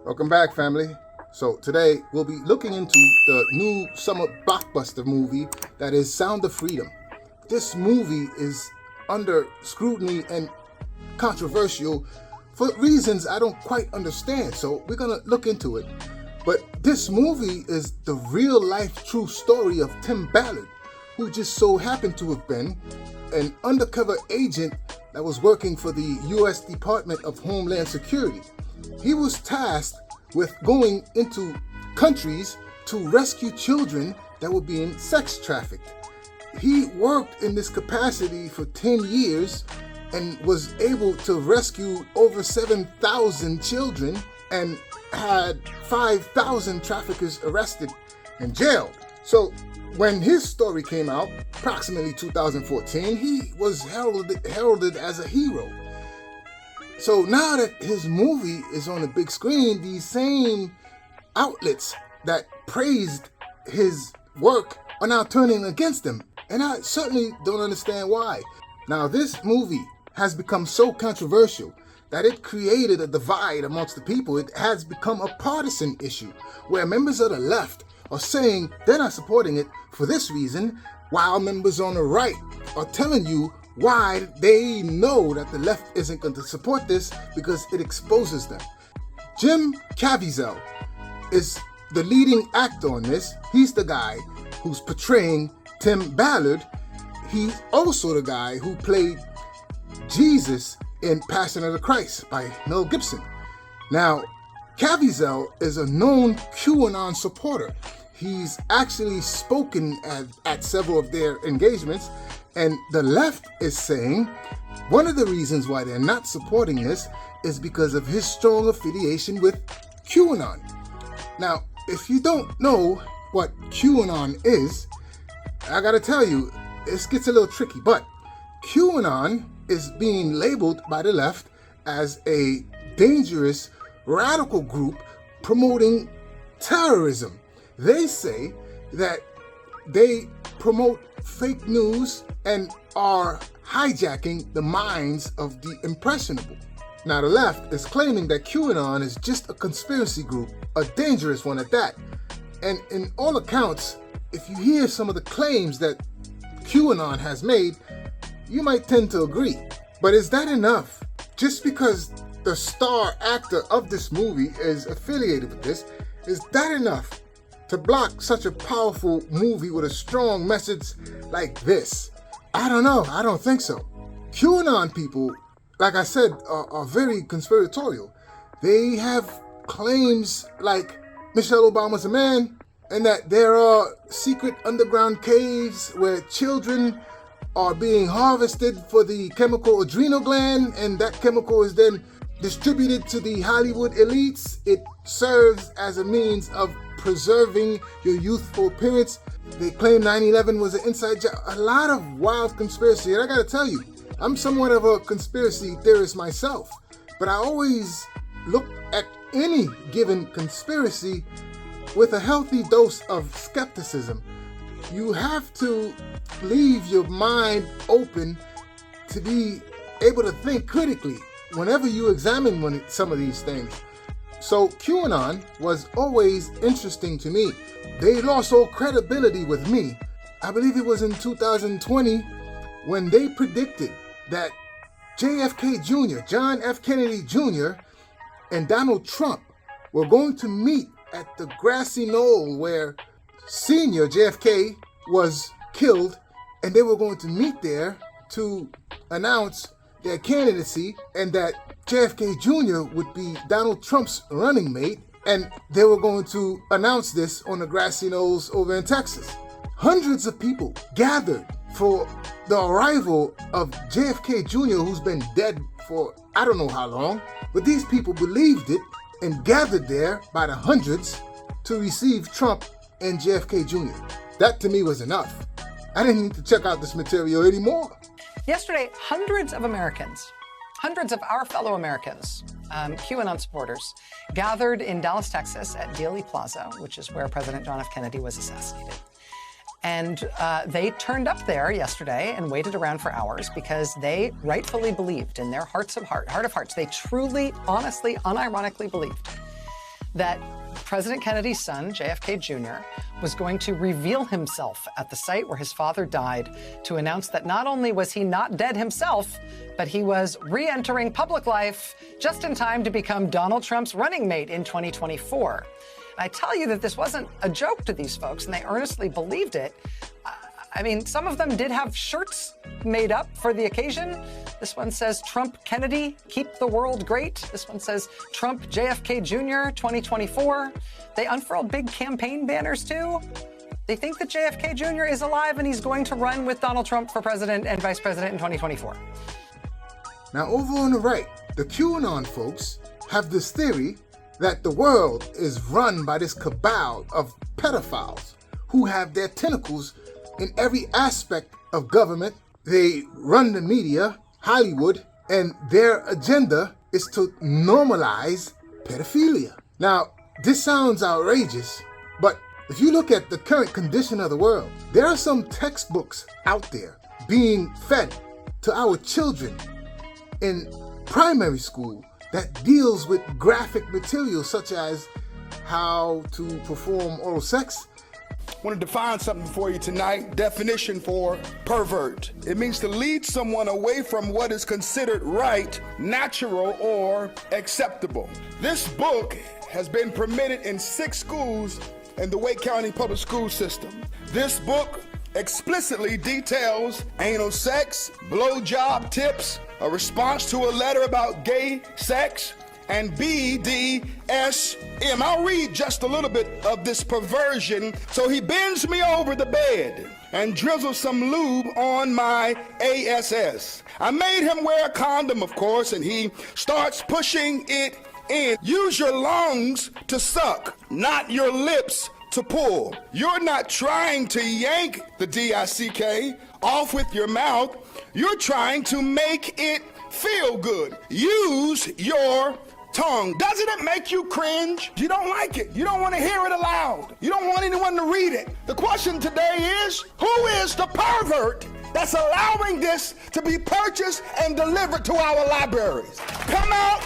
Welcome back, family. So today we'll be looking into the new summer blockbuster movie that is Sound of Freedom. This movie is under scrutiny and controversial for reasons I don't quite understand, so we're gonna look into it. But this movie is the real life true story of Tim Ballard, who just so happened to have been an undercover agent that was working for the U.S. Department of Homeland Security. He was tasked with going into countries to rescue children that were being sex trafficked. He worked in this capacity for 10 years and was able to rescue over 7,000 children and had 5,000 traffickers arrested and jailed. So when his story came out, approximately 2014, he was heralded as a hero. So now that his movie is on the big screen, these same outlets that praised his work are now turning against him. And I certainly don't understand why. Now, this movie has become so controversial that it created a divide amongst the people. It has become a partisan issue where members of the left are saying they're not supporting it for this reason, while members on the right are telling you why they know that the left isn't going to support this because it exposes them. Jim Caviezel is the leading actor on this. He's the guy who's portraying Tim Ballard. He's also the guy who played Jesus in Passion of the Christ by Mel Gibson. Now, Caviezel is a known QAnon supporter. He's actually spoken at several of their engagements, and the left is saying one of the reasons why they're not supporting this is because of his strong affiliation with QAnon. Now, if you don't know what QAnon is, I gotta tell you, it gets a little tricky, but QAnon is being labeled by the left as a dangerous radical group promoting terrorism. They say that they promote fake news and are hijacking the minds of the impressionable. Now, the left is claiming that QAnon is just a conspiracy group, a dangerous one at that. And in all accounts, if you hear some of the claims that QAnon has made, you might tend to agree. But is that enough? Just because the star actor of this movie is affiliated with this, is that enough to block such a powerful movie with a strong message like this? I don't know. I don't think so. QAnon people, like I said, are very conspiratorial. They have claims like Michelle Obama's a man, and that there are secret underground caves where children are being harvested for the chemical adrenal gland, and that chemical is then distributed to the Hollywood elites. It serves as a means of preserving your youthful appearance. They claim 9/11 was an inside job. A lot of wild conspiracy. And I gotta tell you, I'm somewhat of a conspiracy theorist myself, but I always look at any given conspiracy with a healthy dose of skepticism. You have to leave your mind open to be able to think critically whenever you examine some of these things. So QAnon was always interesting to me. They lost all credibility with me. I believe it was in 2020 when they predicted that JFK Jr., John F. Kennedy Jr., and Donald Trump were going to meet at the grassy knoll where Senior JFK was killed, and they were going to meet there to announce their candidacy, and that JFK Jr. would be Donald Trump's running mate, and they were going to announce this on the grassy knolls over in Texas. Hundreds of people gathered for the arrival of JFK Jr., who's been dead for I don't know how long, but these people believed it and gathered there by the hundreds to receive Trump and JFK Jr. That to me was enough. I didn't need to check out this material anymore. Yesterday, hundreds of Americans, hundreds of our fellow Americans, QAnon supporters, gathered in Dallas, Texas at Dealey Plaza, which is where President John F. Kennedy was assassinated. And they turned up there yesterday and waited around for hours because they rightfully believed in their heart of hearts, they truly, honestly, unironically believed that President Kennedy's son, JFK Jr., was going to reveal himself at the site where his father died to announce that not only was he not dead himself, but he was re-entering public life just in time to become Donald Trump's running mate in 2024. And I tell you that this wasn't a joke to these folks, and they earnestly believed it. I mean, some of them did have shirts made up for the occasion. This one says, Trump Kennedy, keep the world great. This one says, Trump JFK Jr. 2024. They unfurled big campaign banners too. They think that JFK Jr. is alive and he's going to run with Donald Trump for president and vice president in 2024. Now, over on the right, the QAnon folks have this theory that the world is run by this cabal of pedophiles who have their tentacles in every aspect of government. They run the media, Hollywood, and their agenda is to normalize pedophilia. Now, this sounds outrageous, but if you look at the current condition of the world, there are some textbooks out there being fed to our children in primary school that deals with graphic material such as how to perform oral sex. I want to define something for you tonight. Definition for pervert. It means to lead someone away from what is considered right, natural, or acceptable. This book has been permitted in 6 schools in the Wake County public school system. This book explicitly details anal sex, blowjob tips, a response to a letter about gay sex, and BDSM. I'll read just a little bit of this perversion. So he bends me over the bed and drizzles some lube on my ass. I made him wear a condom, of course, and he starts pushing it in. Use your lungs to suck, not your lips to pull. You're not trying to yank the DICK off with your mouth. You're trying to make it feel good. Use your tongue. Doesn't it make you cringe? You don't like it. You don't want to hear it aloud. You don't want anyone to read it. The question today is, who is the pervert that's allowing this to be purchased and delivered to our libraries? Come out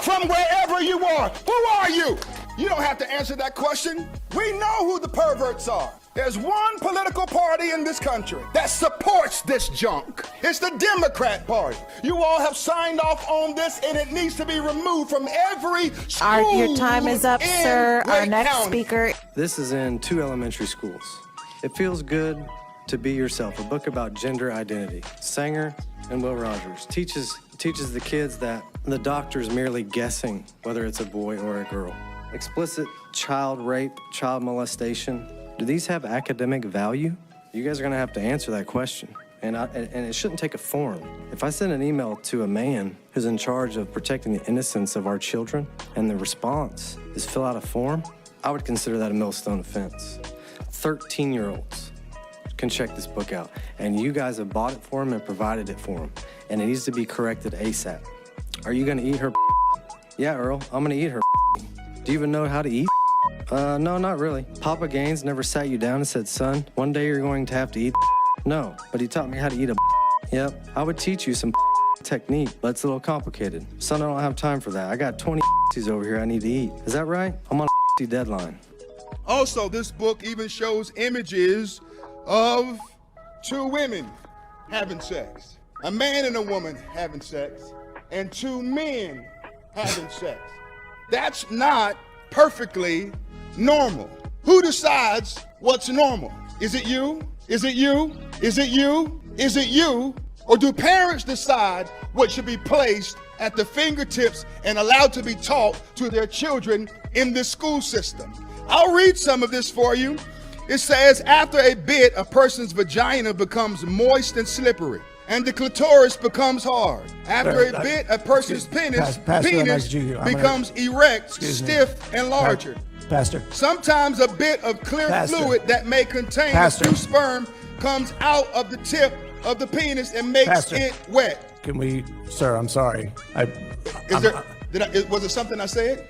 from wherever you are. Who are you? You don't have to answer that question. We know who the perverts are. There's one political party in this country that supports this junk. It's the Democrat Party. You all have signed off on this, and it needs to be removed from every school. Your time is up, sir. Our next speaker. This is in 2 elementary schools. It Feels Good to Be Yourself, a book about gender identity. Sanger and Will Rogers teaches the kids that the doctor's merely guessing whether it's a boy or a girl. Explicit child rape, child molestation. Do these have academic value? You guys are gonna have to answer that question. And it shouldn't take a form. If I send an email to a man who's in charge of protecting the innocence of our children and the response is fill out a form, I would consider that a millstone offense. 13-year-olds can check this book out. And you guys have bought it for him and provided it for him. And it needs to be corrected ASAP. Are you gonna eat her? Yeah, Earl, I'm gonna eat her. Do you even know how to eat? No, not really. Papa Gaines never sat you down and said, son, one day you're going to have to eat. No, but he taught me how to eat a. Yep, I would teach you some technique, but it's a little complicated. Son, I don't have time for that. I got 20 over here I need to eat. Is that right? I'm on a deadline. Also, this book even shows images of 2 women having sex. A man and a woman having sex, and 2 men having sex. That's not perfectly normal. Who decides what's normal? Is it you? Is it you? Is it you? Is it you? Or do parents decide what should be placed at the fingertips and allowed to be taught to their children in this school system? I'll read some of this for you. It says, after a bit, a person's vagina becomes moist and slippery, and the clitoris becomes hard. After a bit, a person's penis becomes erect, stiff, and larger. Pastor. Sometimes a bit of clear fluid that may contain a few sperm comes out of the tip of the penis and makes it wet. Can we, sir, I'm sorry. Was it something I said?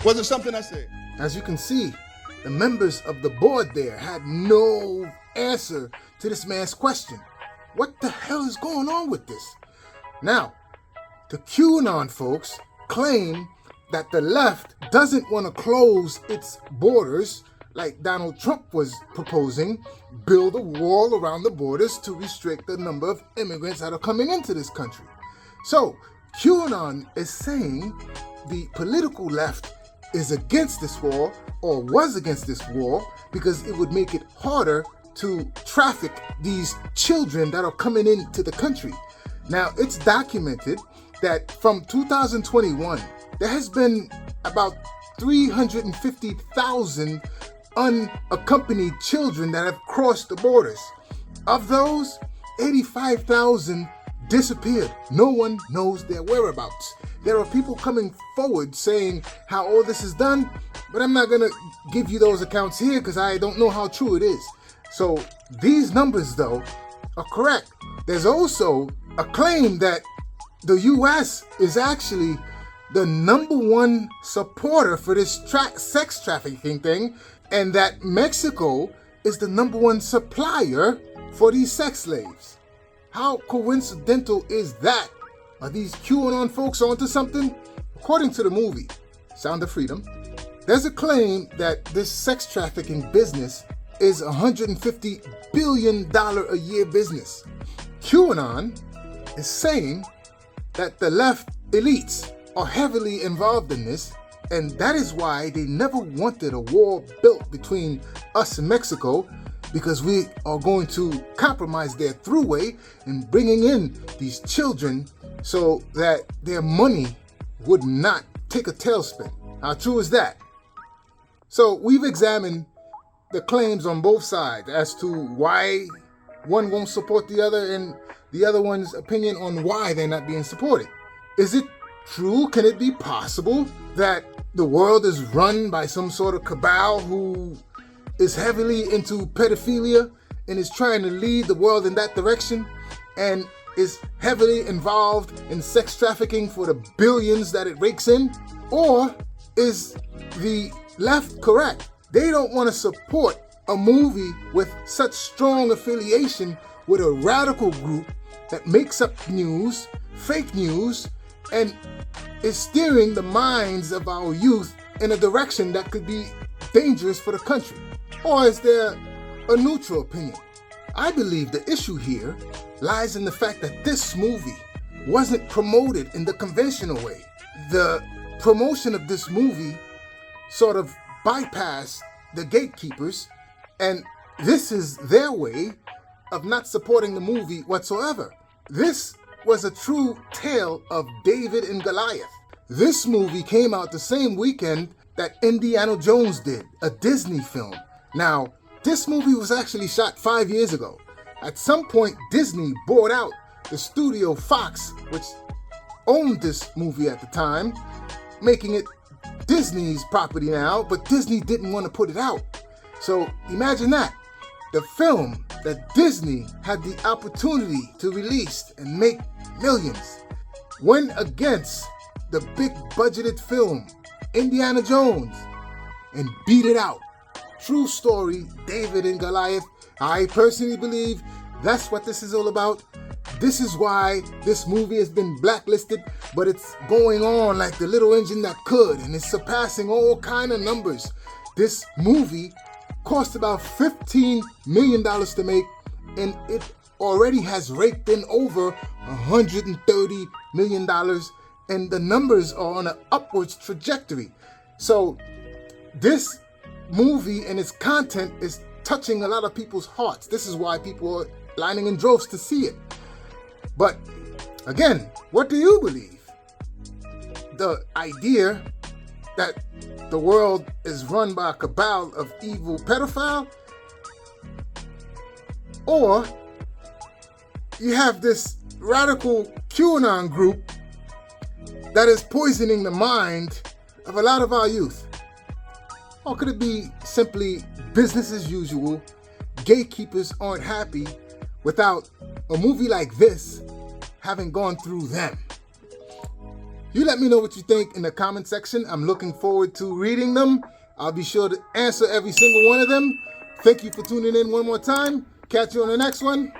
Was it something I said? As you can see, the members of the board there had no answer to this man's question. What the hell is going on with this? Now, the QAnon folks claim that the left doesn't want to close its borders like Donald Trump was proposing, build a wall around the borders to restrict the number of immigrants that are coming into this country. So QAnon is saying the political left is against this war, or was against this war, because it would make it harder to traffic these children that are coming into the country. Now, it's documented that from 2021, there has been about 350,000 unaccompanied children that have crossed the borders. Of those, 85,000 disappeared. No one knows their whereabouts. There are people coming forward saying how all this is done, but I'm not going to give you those accounts here because I don't know how true it is. So these numbers, though, are correct. There's also a claim that the U.S. is actually the #1 supporter for this sex trafficking thing, and that Mexico is the #1 supplier for these sex slaves. How coincidental is that? Are these QAnon folks onto something? According to the movie, Sound of Freedom, there's a claim that this sex trafficking business is $150 billion a year business. QAnon is saying that the left elites are heavily involved in this, and that is why they never wanted a wall built between us and Mexico, because we are going to compromise their throughway in bringing in these children so that their money would not take a tailspin. How true is that? So we've examined the claims on both sides as to why one won't support the other and the other one's opinion on why they're not being supported. Is it true? Can it be possible that the world is run by some sort of cabal who is heavily into pedophilia and is trying to lead the world in that direction and is heavily involved in sex trafficking for the billions that it rakes in? Or is the left correct? They don't want to support a movie with such strong affiliation with a radical group that makes up news, fake news, and is steering the minds of our youth in a direction that could be dangerous for the country. Or is there a neutral opinion? I believe the issue here lies in the fact that this movie wasn't promoted in the conventional way. The promotion of this movie sort of bypassed the gatekeepers, and this is their way of not supporting the movie whatsoever. This was a true tale of David and Goliath. This movie came out the same weekend that Indiana Jones did, a Disney film. Now, this movie was actually shot 5 years ago. At some point, Disney bought out the studio Fox, which owned this movie at the time, making it Disney's property now, but Disney didn't want to put it out. So imagine that. The film that Disney had the opportunity to release and make millions went against the big budgeted film, Indiana Jones, and beat it out. True story, David and Goliath. I personally believe that's what this is all about. This is why this movie has been blacklisted, but it's going on like the little engine that could, and it's surpassing all kind of numbers. This movie cost about $15 million to make, and it already has raked in over $130 million, and the numbers are on an upwards trajectory. So this movie and its content is touching a lot of people's hearts. This is why people are lining in droves to see it. But again, what do you believe? The idea that the world is run by a cabal of evil pedophiles? Or you have this radical QAnon group that is poisoning the mind of a lot of our youth? Or could it be simply business as usual? Gatekeepers aren't happy without a movie like this having gone through them. You let me know what you think in the comment section. I'm looking forward to reading them. I'll be sure to answer every single one of them. Thank you for tuning in one more time. Catch you on the next one.